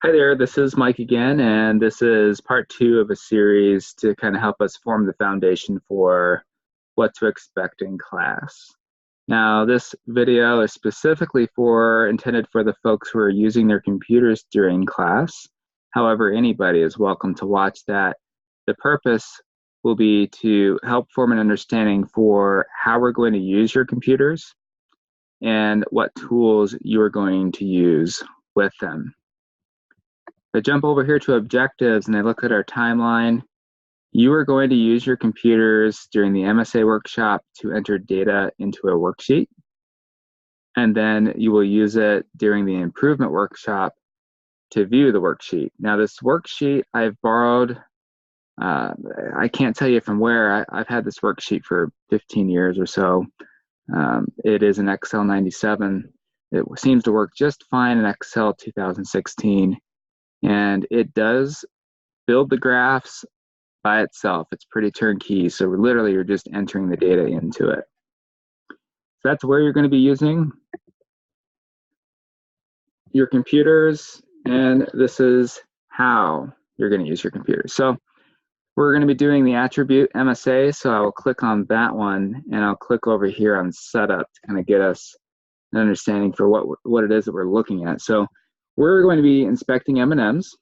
Hi there, this is Mike again, and this is part two of a series to kind of help us form the foundation for what to expect in class. Now, this video is specifically intended for the folks who are using their computers during class. However, anybody is welcome to watch that. The purpose will be to help form an understanding for how we're going to use your computers and what tools you are going to use with them. If I jump over here to objectives and I look at our timeline, you are going to use your computers during the MSA workshop to enter data into a worksheet. And then you will use it during the improvement workshop to view the worksheet. Now this worksheet I've borrowed, I can't tell you from where. I've had this worksheet for 15 years or so. It is an Excel 97. It seems to work just fine in Excel 2016. And it does build the graphs by itself. It's pretty turnkey. So literally you're just entering the data into it. So that's where you're going to be using your computers, and this is how you're going to use your computers. So we're going to be doing the attribute MSA. So I will click on that one, and I'll click over here on setup to kind of get us an understanding for what it is that we're looking at. So we're going to be inspecting M&Ms,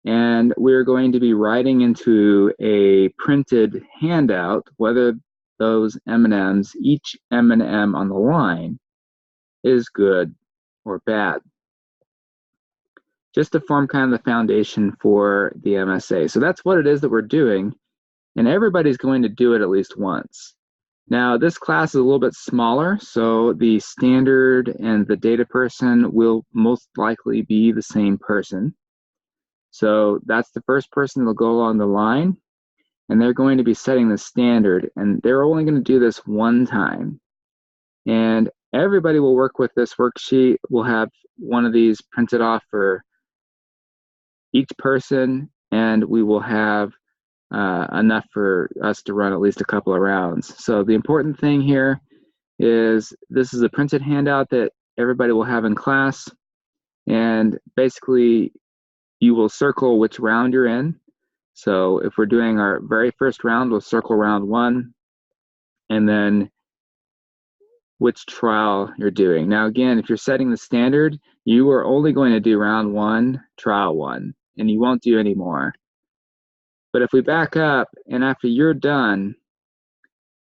and we're going to be writing into a printed handout whether those M&Ms, each M&M on the line, is good or bad, just to form kind of the foundation for the MSA. So that's what it is that we're doing, and everybody's going to do it at least once. Now, this class is a little bit smaller, so the standard and the data person will most likely be the same person. So that's the first person that'll go along the line, and they're going to be setting the standard, and they're only going to do this one time. And everybody will work with this worksheet. We'll have one of these printed off for each person, and we will have enough for us to run at least a couple of rounds. So the important thing here is this is a printed handout that everybody will have in class, and basically you will circle which round you're in. So if we're doing our very first round, we'll circle round 1, and then which trial you're doing. Now again, if you're setting the standard, you are only going to do round 1, trial 1, and you won't do any more. But if we back up, and after you're done,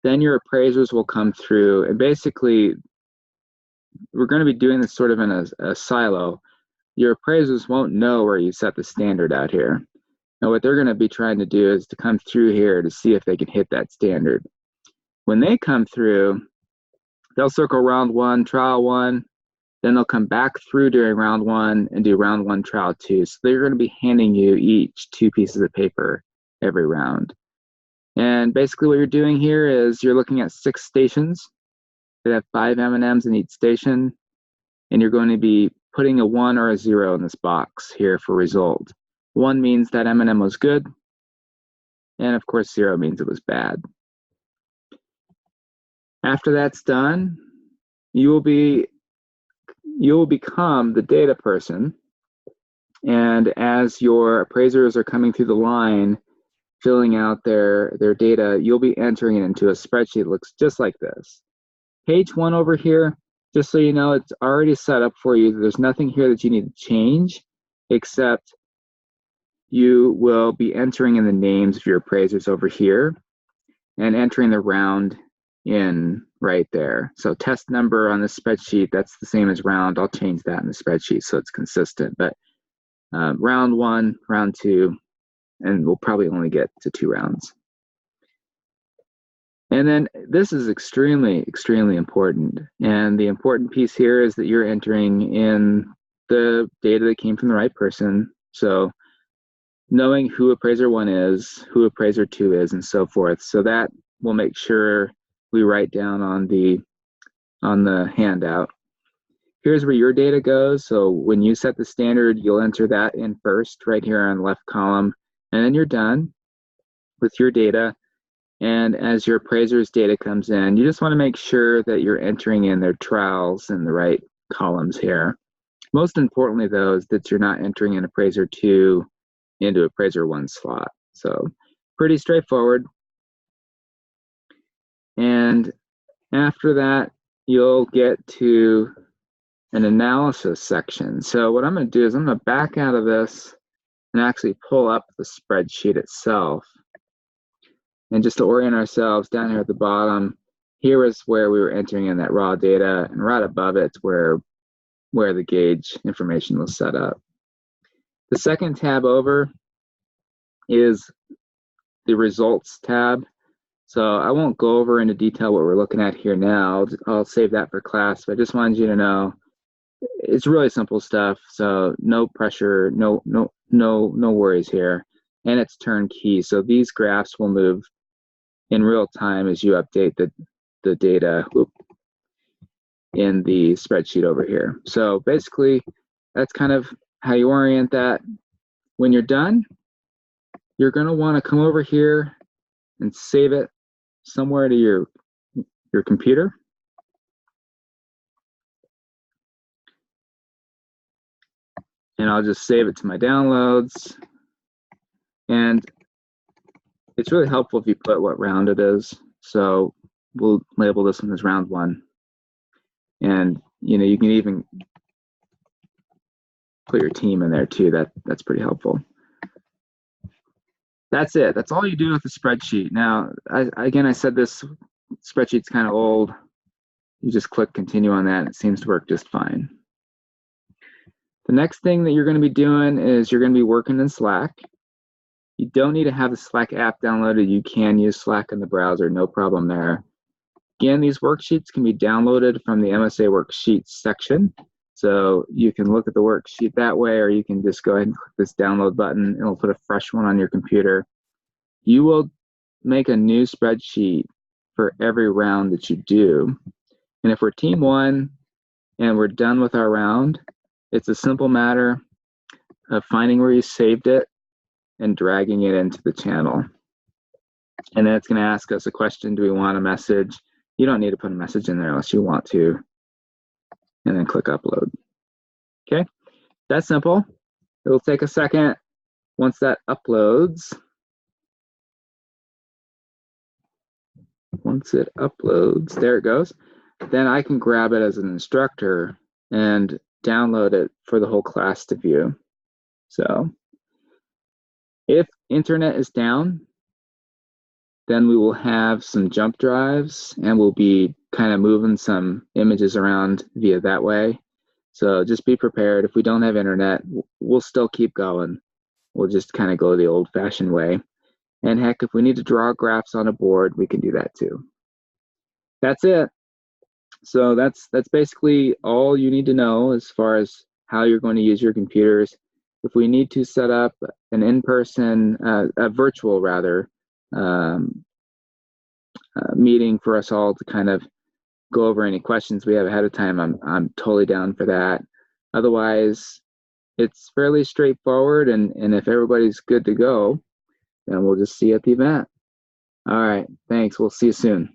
then your appraisers will come through, and basically we're going to be doing this sort of in a silo. Your appraisers won't know where you set the standard out here. Now what they're going to be trying to do is to come through here to see if they can hit that standard. When they come through, they'll circle round 1, trial 1, then they'll come back through during round 1 and do round 1, trial 2. So they're going to be handing you each 2 pieces of paper every round. And basically what you're doing here is you're looking at 6 stations. They have 5 M&Ms in each station, and you're going to be putting a 1 or a 0 in this box here for result. 1 means that M&M was good, and of course 0 means it was bad. After that's done, you will become the data person, and as your appraisers are coming through the line filling out their data, you'll be entering it into a spreadsheet that looks just like this. Page 1 over here, just so you know, it's already set up for you. There's nothing here that you need to change, except you will be entering in the names of your appraisers over here and entering the round in right there. So test number on this spreadsheet, that's the same as round. I'll change that in the spreadsheet so it's consistent. But round 1, round 2, and we'll probably only get to 2 rounds. And then this is extremely, extremely important. And the important piece here is that you're entering in the data that came from the right person. So knowing who appraiser 1 is, who appraiser 2 is, and so forth. So that will make sure we write down on the handout. Here's where your data goes. So when you set the standard, you'll enter that in first right here on the left column, and then you're done with your data. And as your appraiser's data comes in, you just want to make sure that you're entering in their trials in the right columns here. Most importantly, though, is that you're not entering an appraiser 2 into appraiser 1 slot. So pretty straightforward. And after that, you'll get to an analysis section. So what I'm going to do is I'm going to back out of this and actually pull up the spreadsheet itself. And just to orient ourselves, down here at the bottom, here is where we were entering in that raw data, and right above it's where the gauge information was set up. The second tab over is the results tab. So I won't go over into detail what we're looking at here now. I'll save that for class, but I just wanted you to know it's really simple stuff. So no pressure, no worries here. And it's turnkey. So these graphs will move in real time as you update the data in the spreadsheet over here. So basically, that's kind of how you orient that. When you're done, you're going to want to come over here and save it somewhere to your computer. And I'll just save it to my downloads. And it's really helpful if you put what round it is. So we'll label this one as round 1. And you can even put your team in there too. That's pretty helpful. That's it. That's all you do with the spreadsheet. Now, I said this spreadsheet's kind of old. You just click continue on that, and it seems to work just fine. The next thing that you're going to be doing is you're going to be working in Slack. You don't need to have the Slack app downloaded. You can use Slack in the browser, no problem there. Again, these worksheets can be downloaded from the MSA worksheets section. So you can look at the worksheet that way, or you can just go ahead and click this download button, and it'll put a fresh one on your computer. You will make a new spreadsheet for every round that you do. And if we're team 1 and we're done with our round, it's a simple matter of finding where you saved it and dragging it into the channel. And then it's going to ask us a question, do we want a message? You don't need to put a message in there unless you want to. And then click upload. Okay, that's simple. It'll take a second. Once that uploads, there it goes. Then I can grab it as an instructor and download it for the whole class to view. So if internet is down, then we will have some jump drives, and we'll be kind of moving some images around via that way. So just be prepared. If we don't have internet, we'll still keep going. We'll just kind of go the old-fashioned way. And heck, if we need to draw graphs on a board, we can do that too. That's it. So that's basically all you need to know as far as how you're going to use your computers. If we need to set up an in-person, a virtual rather, meeting for us all to kind of go over any questions we have ahead of time, I'm totally down for that. Otherwise, it's fairly straightforward, and if everybody's good to go, then we'll just see you at the event. All right, thanks. We'll see you soon.